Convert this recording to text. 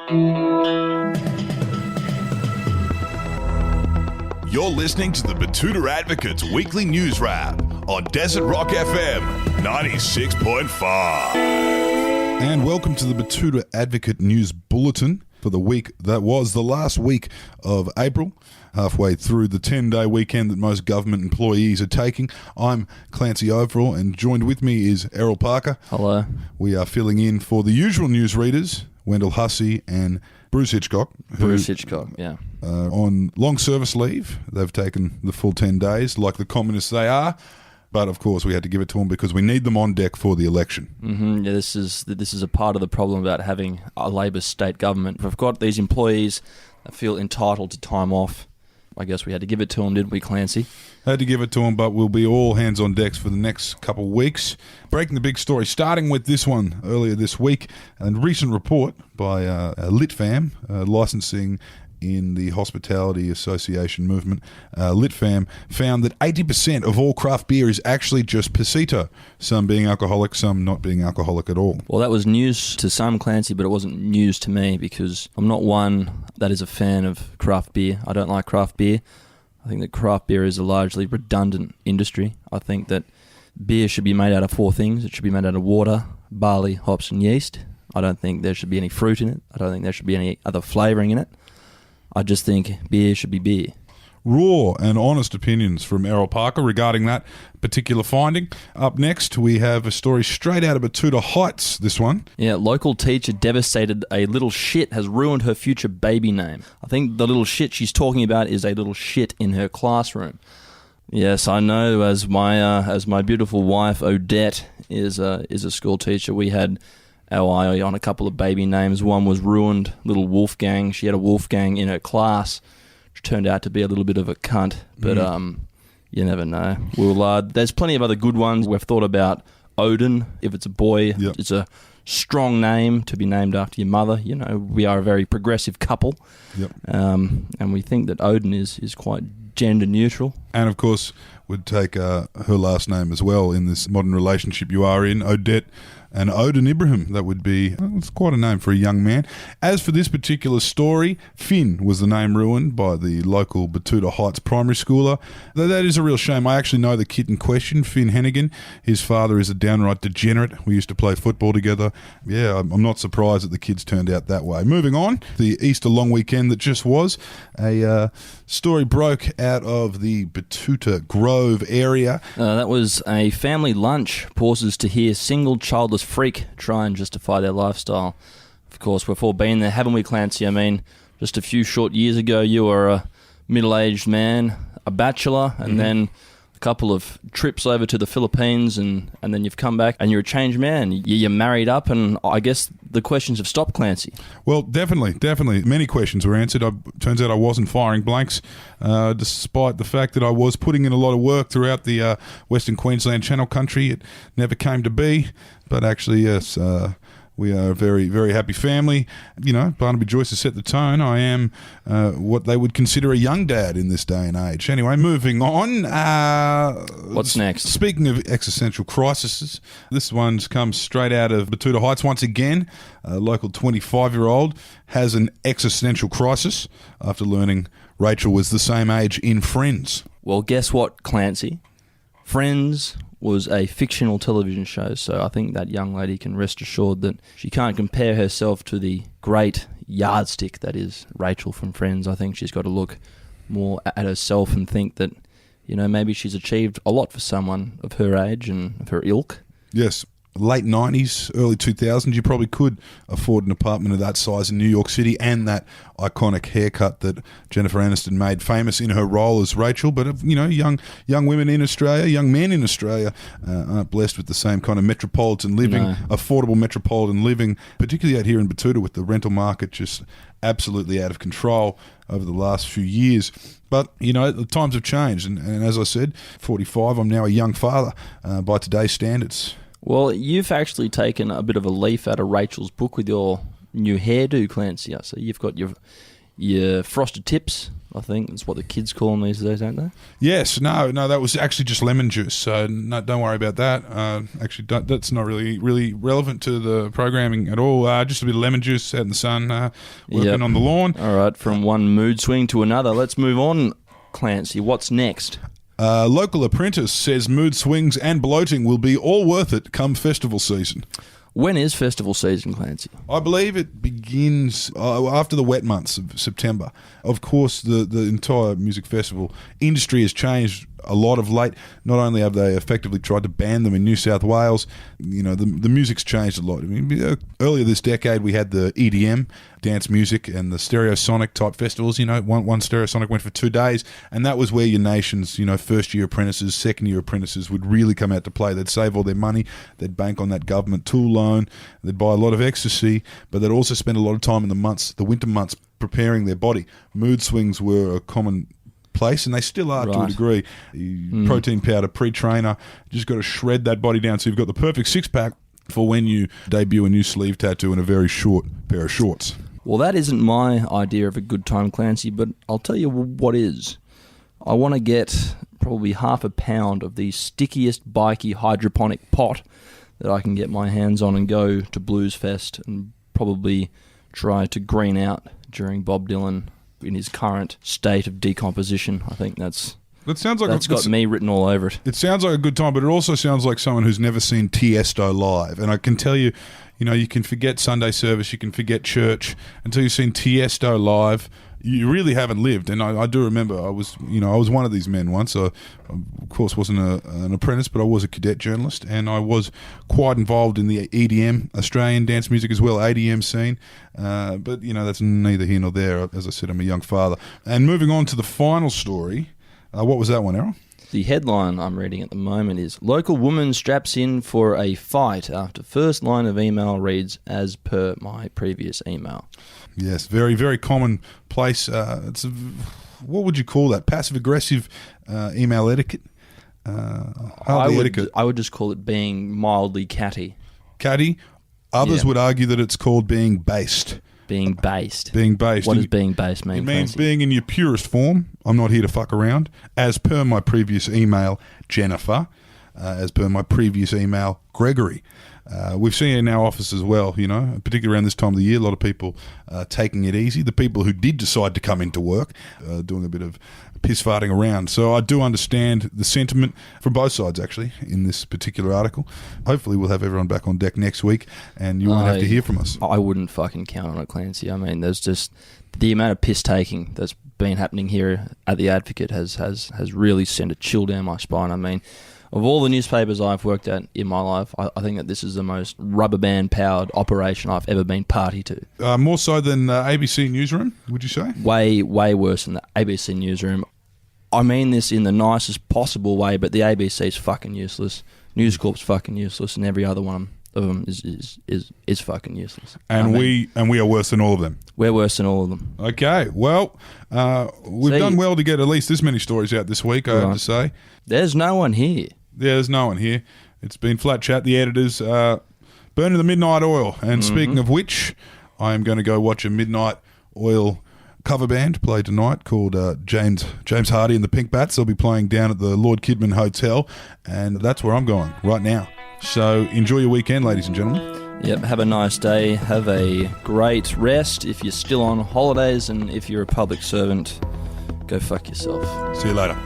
You're listening to the Betoota Advocate's weekly news wrap on Desert Rock FM 96.5. And welcome to the Betoota Advocate News Bulletin for the week that was the last week of April, halfway through the 10-day weekend that most government employees are taking. I'm Clancy and Errol, and joined with me is Errol Parker. Hello. We are filling in for the usual newsreaders, Wendell Hussey and Bruce Hitchcock. Yeah. On long service leave. They've taken the full 10 days, like the communists they are. But of course, we had to give it to them because we need them on deck for the election. Mm-hmm. Yeah, this is a part of the problem about having a Labor state government. We've got these employees that feel entitled to time off. I guess we had to give it to them, didn't we, Clancy? Had to give it to them, but we'll be all hands on decks for the next couple of weeks. Breaking the big story, starting with this one earlier this week, a recent report by Litfam, licensing in the Hospitality Association movement. Litfam found that 80% of all craft beer is actually just Betoota, some being alcoholic, some not being alcoholic at all. Well, that was news to some, Clancy, but it wasn't news to me because I'm not one that is a fan of craft beer. I don't like craft beer. I think that craft beer is a largely redundant industry. I think that beer should be made out of four things. It should be made out of water, barley, hops, and yeast. I don't think there should be any fruit in it. I don't think there should be any other flavouring in it. I just think beer should be beer. Raw and honest opinions from Errol Parker regarding that particular finding. Up next, we have a story straight out of Betoota Heights, this one. Yeah, local teacher devastated a little shit has ruined her future baby name. I think the little shit she's talking about is a little shit in her classroom. Yes, I know, as my beautiful wife Odette is a school teacher, we had our eye on a couple of baby names. One was ruined, little Wolfgang. She had a Wolfgang in her class, which turned out to be a little bit of a cunt. But you never know. There's plenty of other good ones. We've thought about Odin. If it's a boy, It's a strong name to be named after your mother. You know, we are a very progressive couple. Yep. And we think that Odin is quite gender neutral. And of course, would take her last name as well in this modern relationship you are in, Odette and Odin Ibrahim. That would be, it's quite a name for a young man. As for this particular story, Finn was the name ruined by the local Betoota Heights primary schooler. That is a real shame. I actually know the kid in question, Finn Hennigan. His father is a downright degenerate. We used to play football together. Yeah, I'm not surprised that the kids turned out that way. Moving on, the Easter long weekend that just was, a story broke out of the Betoota Grove area. That was a family lunch. Pauses to hear single childless freak try and justify their lifestyle. Of course, we've all been there, haven't we, Clancy? I mean, just a few short years ago, you were a middle-aged man, a bachelor, and then a couple of trips over to the Philippines, and then you've come back and you're a changed man. You're married up, and I guess the questions have stopped, Clancy. Well, definitely. Many questions were answered. Turns out I wasn't firing blanks, despite the fact that I was putting in a lot of work throughout the Western Queensland Channel Country. It never came to be, but actually, yes, we are a very, very happy family. You know, Barnaby Joyce has set the tone. I am what they would consider a young dad in this day and age. Anyway, moving on. What's next? Speaking of existential crises, this one's comes straight out of Betoota Heights once again. A local 25-year-old has an existential crisis after learning Rachel was the same age in Friends. Well, guess what, Clancy? Friends was a fictional television show, so I think that young lady can rest assured that she can't compare herself to the great yardstick that is Rachel from Friends. I think she's got to look more at herself and think that, you know, maybe she's achieved a lot for someone of her age and of her ilk. Yes. Late 90s, early 2000s, you probably could afford an apartment of that size in New York City and that iconic haircut that Jennifer Aniston made famous in her role as Rachel. But, you know, young women in Australia, young men in Australia aren't blessed with the same kind of metropolitan living, affordable metropolitan living, particularly out here in Betoota with the rental market just absolutely out of control over the last few years. But, you know, the times have changed. And as I said, 45, I'm now a young father by today's standards. Well, you've actually taken a bit of a leaf out of Rachel's book with your new hairdo, Clancy. So you've got your your frosted tips. I think that's what the kids call them these days, don't they? Yes, no, that was actually just lemon juice, so no, don't worry about that. That's not really relevant to the programming at all. Just a bit of lemon juice out in the sun, working on the lawn. All right, from one mood swing to another. Let's move on, Clancy. What's next? Local apprentice says mood swings and bloating will be all worth it come festival season. When is festival season, Clancy? I believe it begins after the wet months of September. Of course, the entire music festival industry has changed a lot of late. Not only have they effectively tried to ban them in New South Wales, the music's changed a lot. I mean, earlier this decade we had the EDM, dance music, and the Stereosonic type festivals. One Stereosonic went for 2 days, and that was where your nation's first year apprentices, second year apprentices would really come out to play. They'd save all their money, they'd bank on that government tool loan, they'd buy a lot of ecstasy, but they'd also spend a lot of time in the winter months, preparing their body. Mood swings were a common place, and they still are to a degree. Protein powder, pre-trainer, just got to shred that body down so you've got the perfect six-pack for when you debut a new sleeve tattoo and a very short pair of shorts. Well, that isn't my idea of a good time, Clancy, but I'll tell you what is. I want to get probably half a pound of the stickiest bikey hydroponic pot that I can get my hands on and go to Blues Fest and probably try to green out during Bob Dylan in his current state of decomposition. I think that's got me written all over it. It sounds like a good time, but it also sounds like someone who's never seen Tiesto live. And I can tell you, you can forget Sunday service, you can forget church until you've seen Tiesto live. You really haven't lived. And I do remember I was one of these men once. I, of course, wasn't an apprentice, but I was a cadet journalist, and I was quite involved in the EDM, Australian dance music as well, ADM scene. But, that's neither here nor there. As I said, I'm a young father. And moving on to the final story, what was that one, Errol? The headline I'm reading at the moment is, Local woman straps in for a fight after first line of email reads, as per my previous email. Yes, very, very common place. What would you call that? Passive-aggressive email etiquette? I would just call it being mildly catty. Catty? Others would argue that it's called being based. Being based. Being based. What does being based mean? It means being in your purest form. I'm not here to fuck around. As per my previous email, Jennifer. As per my previous email, Gregory. We've seen it in our office as well, particularly around this time of the year, a lot of people taking it easy. The people who did decide to come into work, doing a bit of piss farting around. So I do understand the sentiment from both sides, actually, in this particular article. Hopefully we'll have everyone back on deck next week, and you won't have to hear from us. I wouldn't fucking count on it, Clancy. I mean, there's just the amount of piss taking that's been happening here at the Advocate has really sent a chill down my spine. I mean, of all the newspapers I've worked at in my life, I think that this is the most rubber band powered operation I've ever been party to. More so than ABC Newsroom, would you say? Way worse than the ABC Newsroom. I mean this in the nicest possible way, but the ABC's fucking useless. News Corp's fucking useless, and every other one of them is fucking useless. And we are worse than all of them. We're worse than all of them. Okay, well, we've done well to get at least this many stories out this week, I have to say. There's no one here. Yeah, there's no one here. It's been flat chat. The editors burning the midnight oil. And speaking of which, I am going to go watch a midnight oil cover band play tonight called James Hardy and the Pink Bats. They'll be playing down at the Lord Kidman Hotel, and that's where I'm going right now. So enjoy your weekend, ladies and gentlemen. Yep, have a nice day. Have a great rest if you're still on holidays, and if you're a public servant, go fuck yourself. See you later.